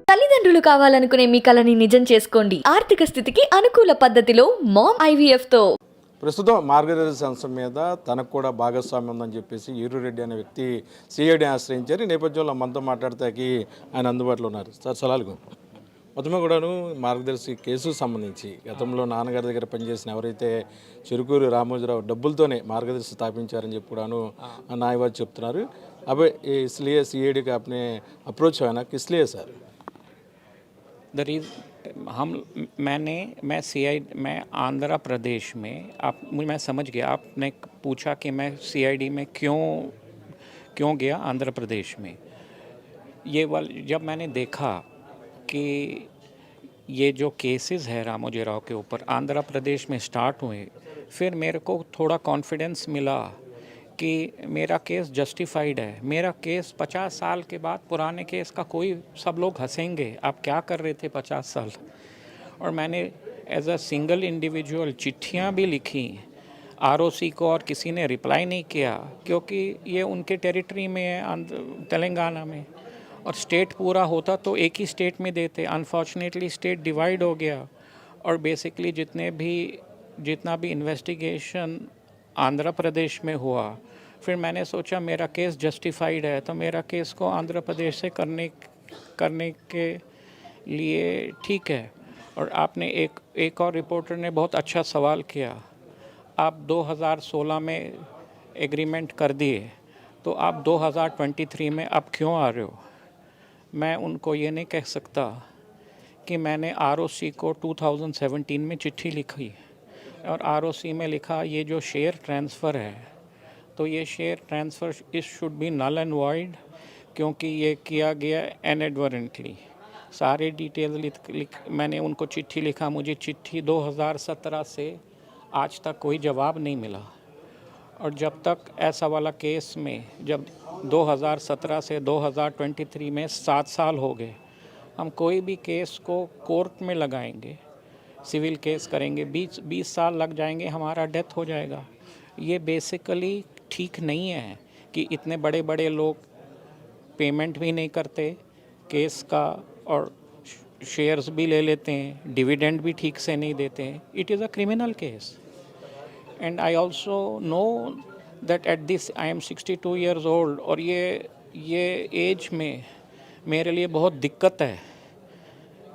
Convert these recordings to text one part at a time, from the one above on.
తల్లిదండ్రులు కావాలనుకునే మీ కలని నిజం చేసుకోండి. ఆర్థిక స్థితికి అనుకూల పద్ధతిలో మామ్ ఐవీఎఫ్ తో. ప్రస్తుతం మార్గదర్శి సంస్థ మీద తనకు కూడా భాగస్వామ్యం ఉందని చెప్పేసి ఈరురెడ్డి అనే వ్యక్తి సిఐడిని ఆశ్రయించారు. ఈ నేపథ్యంలో మనతో మాట్లాడతాకి ఆయన అందుబాటులో ఉన్నారు. సార్ సలాలు మొత్తమే కూడాను మార్గదర్శి కేసుకు సంబంధించి గతంలో నాన్నగారి దగ్గర పనిచేసిన ఎవరైతే చెరుకూరు రామోజీరావు డబ్బులతోనే మార్గదర్శి స్థాపించారని చెప్పి కూడాను న్యాయవాది చెప్తున్నారు. అబ్బాయి इसलिए सीआईडी का आपने अप्रोच है ना किस लिए सर? मैं मैं आंध्र प्रदेश में मैं समझ गया। आपने पूछा कि मैं सीआईडी में क्यों गया आंध्र प्रदेश में। जब मैंने देखा कि ये जो केसेस है रामोजी राव के ऊपर आंध्र प्रदेश में स्टार्ट हुए, फिर मेरे को थोड़ा कॉन्फिडेंस मिला कि मेरा केस जस्टिफाइड है। मेरा केस 50 साल के बाद पुराने केस का सब लोग हंसेंगे, आप क्या कर रहे थे 50 साल। और मैंने एज अ सिंगल इंडिविजुअल चिट्ठियाँ भी लिखी आरओसी को, और किसी ने रिप्लाई नहीं किया क्योंकि ये उनके टेरिटरी में है तेलंगाना में, और स्टेट पूरा होता तो एक ही स्टेट में देते। अनफॉर्चुनेटली स्टेट डिवाइड हो गया, और बेसिकली जितना भी इन्वेस्टिगेशन आंध्र प्रदेश में हुआ, फिर मैंने सोचा मेरा केस जस्टिफाइड है तो मेरा केस को आंध्र प्रदेश से करने के लिए ठीक है। और आपने एक और रिपोर्टर ने बहुत अच्छा सवाल किया, आप 2016 में एग्रीमेंट कर दिए तो आप 2023 में अब क्यों आ रहे हो। मैं उनको ये नहीं कह सकता कि मैंने आरओसी को 2017 में चिट्ठी लिखी और आरओसी में लिखा ये जो शेयर ट्रांसफ़र है तो ये share transfer should be null and void, क्योंकि ये किया गया इनएडवर्टेंटली। सारे डिटेल्स मैंने उनको चिट्ठी लिखा। मुझे चिट्ठी 2017 से आज तक कोई जवाब नहीं मिला, और जब तक ऐसा वाला केस में जब 2017 से 2023 में 7 साल हो गए, हम कोई भी केस को कोर्ट में लगाएंगे, सिविल केस करेंगे, 20 साल लग जाएंगे, हमारा डेथ हो जाएगा। ये बेसिकली ठीक नहीं है कि इतने बड़े बड़े लोग पेमेंट भी नहीं करते केस का, और शेयर्स भी ले लेते हैं, डिविडेंड भी ठीक से नहीं देते हैं। It is a criminal case, and I also know that at this I am 62 years old, और ये एज में मेरे लिए बहुत दिक्कत है,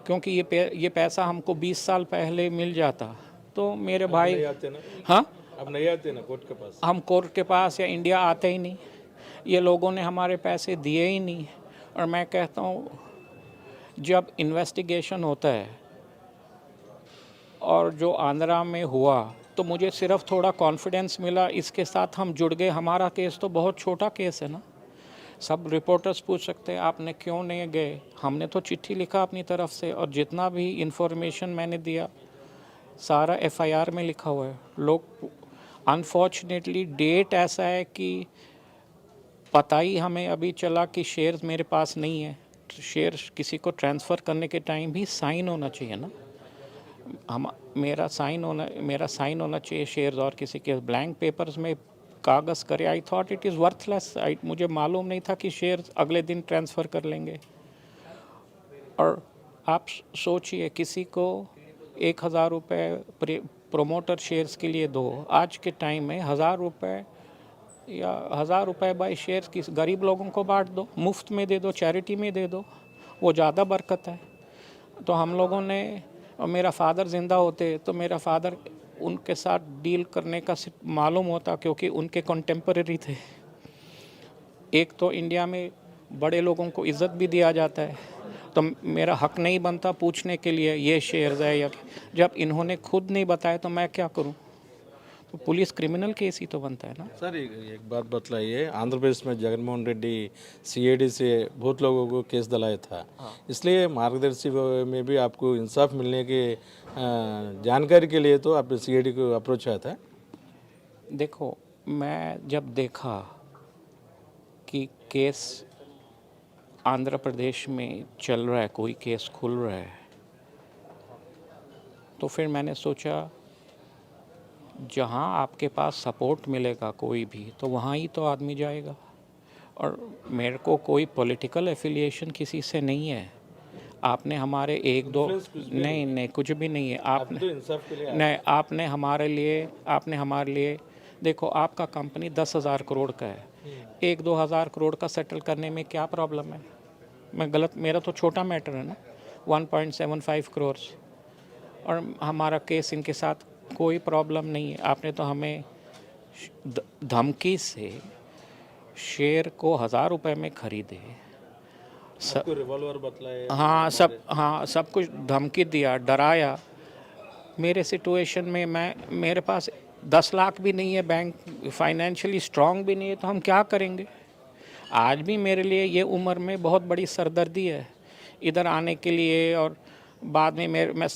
क्योंकि ये पैसा हमको 20 साल पहले मिल जाता तो मेरे भाई हाँ अब नहीं आते ना कोर्ट के पास, हम कोर्ट के पास या इंडिया आते ही नहीं। ये लोगों ने हमारे पैसे दिए ही नहीं। और मैं कहता हूँ जब इन्वेस्टिगेशन होता है, और जो आंध्रा में हुआ तो मुझे सिर्फ थोड़ा कॉन्फिडेंस मिला, इसके साथ हम जुड़ गए। हमारा केस तो बहुत छोटा केस है ना। सब रिपोर्टर्स पूछ सकते हैं आपने क्यों नहीं गए, हमने तो चिट्ठी लिखा अपनी तरफ से, और जितना भी इंफॉर्मेशन मैंने दिया सारा एफआईआर में लिखा हुआ है। लोग अनफॉर्चुनेटली डेट ऐसा है कि पता ही हमें अभी चला कि शेयर्स मेरे पास नहीं है। शेयर्स किसी को ट्रांसफ़र करने के टाइम भी साइन होना चाहिए ना, मेरा साइन होना चाहिए शेयर्स, और किसी के ब्लैंक पेपर्स में कागज़ करे। I thought it is worthless. मुझे मालूम नहीं था कि शेयर्स अगले दिन ट्रांसफ़र कर लेंगे। और आप सोचिए किसी को 1000 रुपये प्रोमोटर शेयर्स के लिए दो, आज के टाइम में 1000 रुपये या 1000 रुपये बाई शेयर्स किस गरीब लोगों को बांट दो, मुफ्त में दे दो, चैरिटी में दे दो, वो ज़्यादा बरकत है। तो हम लोगों ने, और मेरा फ़ादर ज़िंदा होते तो मेरा फ़ादर उनके साथ डील करने का मालूम होता, क्योंकि उनके कंटेम्पररी थे। एक तो इंडिया में बड़े लोगों को इज़्ज़त भी दिया जाता है, तो मेरा हक नहीं बनता पूछने के लिए ये शेयर्स है या, जब इन्होंने खुद नहीं बताया तो मैं क्या करूं। तो पुलिस क्रिमिनल केस ही तो बनता है ना। सर एक बात बतलाइए, आंध्र प्रदेश में जगनमोहन रेड्डी सीआईडी से बहुत लोगों को केस दिलाया था, इसलिए मार्गदर्शी में भी आपको इंसाफ मिलने की जानकारी के लिए तो आप सीआईडी को अप्रोच आया था। देखो, मैं जब देखा कि केस आंध्र प्रदेश में चल रहा है, कोई केस खुल रहा है, तो फिर मैंने सोचा जहाँ आपके पास सपोर्ट मिलेगा कोई भी, तो वहाँ ही तो आदमी जाएगा। और मेरे को कोई पॉलिटिकल एफिलिएशन किसी से नहीं है। आपने हमारे एक दो नहीं नहीं कुछ भी नहीं है आपने तो इंसाफ के लिए नहीं आपने हमारे लिए देखो आपका कंपनी 10,000 करोड़ का है, 1-2 हज़ार करोड़ का सेटल करने में क्या प्रॉब्लम है? मैं गलत, मेरा तो छोटा मैटर है ना, 1.75 करोड़, और हमारा केस इनके साथ कोई प्रॉब्लम नहीं है। आपने तो हमें धमकी से शेयर को 1,000 रुपये में खरीदे, आपको रिवॉल्वर बतलाए, हाँ सब कुछ धमकी दिया, डराया। मेरे सिचुएशन में मेरे पास 10 लाख भी नहीं है, बैंक फाइनेंशियली स्ट्रांग भी नहीं है, तो हम क्या करेंगे? आज भी मेरे लिए ये उम्र में बहुत बड़ी सरदर्दी है इधर आने के लिए, और बाद में मैं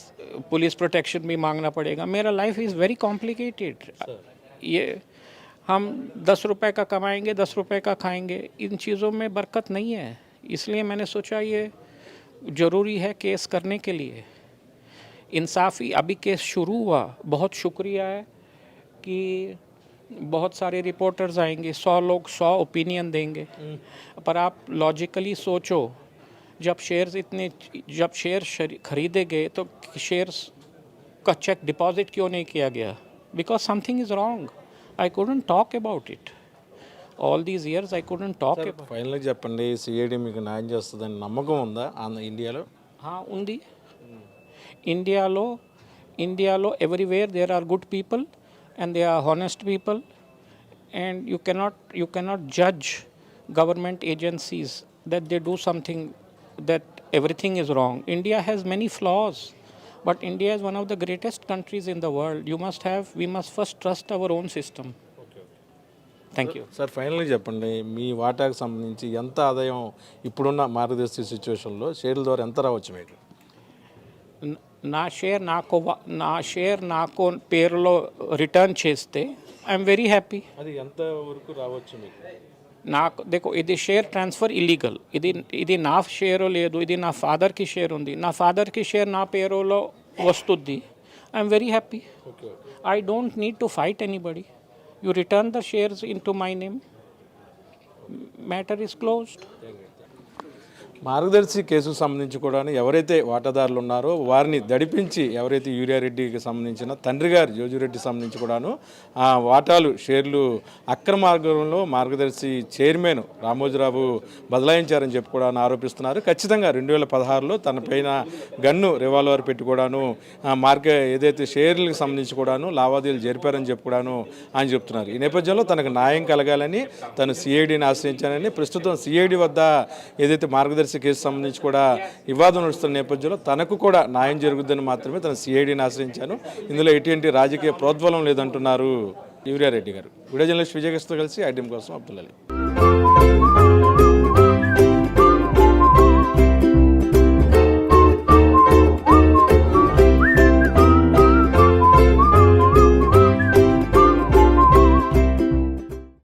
पुलिस प्रोटेक्शन भी मांगना पड़ेगा। मेरा लाइफ इज़ वेरी कॉम्प्लिकेटेड। ये हम 10 रुपए का कमाएंगे, 10 रुपए का खाएंगे, इन चीज़ों में बरकत नहीं है। इसलिए मैंने सोचा ये ज़रूरी है केस करने के लिए। इंसाफ़ी अभी केस शुरू हुआ, बहुत शुक्रिया है कि बहुत सारे रिपोर्टर्स आएंगे, 100 लोग 100 ओपिनियन देंगे, पर आप लॉजिकली सोचो, जब शेयर खरीदे गए तो शेयर्स का चेक डिपॉजिट क्यों नहीं किया गया? Because something is wrong. I couldn't talk about it. All these years I couldn't talk about it. ఫైనల్గా చెప్పండి, సిఐడి మీకు న్యాయం చేస్తుందని నమ్మకం ఉందా ఇండియాలో? ఉంది. ఇండియాలో everywhere there are good people and they are honest people, and you cannot judge government agencies that they do something that everything is wrong. India has many flaws, but India is one of the greatest countries in the world. We must first trust our own system. Thank you. Sir ఫైనల్గా చెప్పండి, మీ వాటాకు సంబంధించి ఎంత ఆదాయం ఇప్పుడున్న మార్గదర్శి సిచ్యువేషన్లో షేర్ల ద్వారా ఎంత రావచ్చు మీకు? నా షేర్ నాకు పేరులో రిటర్న్ చేస్తే ఐఎమ్ వెరీ హ్యాపీ. అది ఎంత వరకు రావచ్చు మీకు? నాకు देखो ఇది షేర్ ట్రాన్స్ఫర్ ఇల్లీగల్. ఇది నా షేర్ లేదు, ఇది నా ఫాదర్కి షేర్ ఉంది. నా ఫాదర్కి షేర్ నా పేరులో వస్తుంది. I'm very happy. I don't need to fight anybody. You return the shares in to my name, matter is closed. మార్గదర్శి కేసుకు సంబంధించి కూడా ఎవరైతే వాటాదారులు ఉన్నారో వారిని దడిపించి, ఎవరైతే యూరియారెడ్డికి సంబంధించిన తండ్రి గారు జోజిరెడ్డి సంబంధించి కూడాను ఆ వాటాలు షేర్లు అక్రమ మార్గంలో మార్గదర్శి చైర్మన్ రామోజీరావు బదలాయించారని చెప్పి కూడా ఆరోపిస్తున్నారు. ఖచ్చితంగా 2016లో తన పైన గన్ను రివాల్వర్ పెట్టి కూడాను ఏదైతే షేర్లకు సంబంధించి కూడాను లావాదేవీలు జరిపారని చెప్పి కూడాను ఆయన చెప్తున్నారు. ఈ నేపథ్యంలో తనకు న్యాయం కలగాలని తను సిఐడిని ఆశ్రయించానని, ప్రస్తుతం సిఐడి వద్ద ఏదైతే మార్గదర్శి కేసు సంబంధించి కూడా వివాదం నడుస్తున్న నేపథ్యంలో తనకు కూడా న్యాయం జరుగుద్దని మాత్రమే తన సిఐడిని ఆశ్రయించాను. ఇందులో ఎటువంటి రాజకీయ ప్రోద్బలం లేదంటున్నారు యూరియారెడ్డి గారు. వీడియో జర్నలిస్ట్ విజయకృష్ణతో కలిసి ఐటీఎం కోసం అబ్దుల్ అలీ.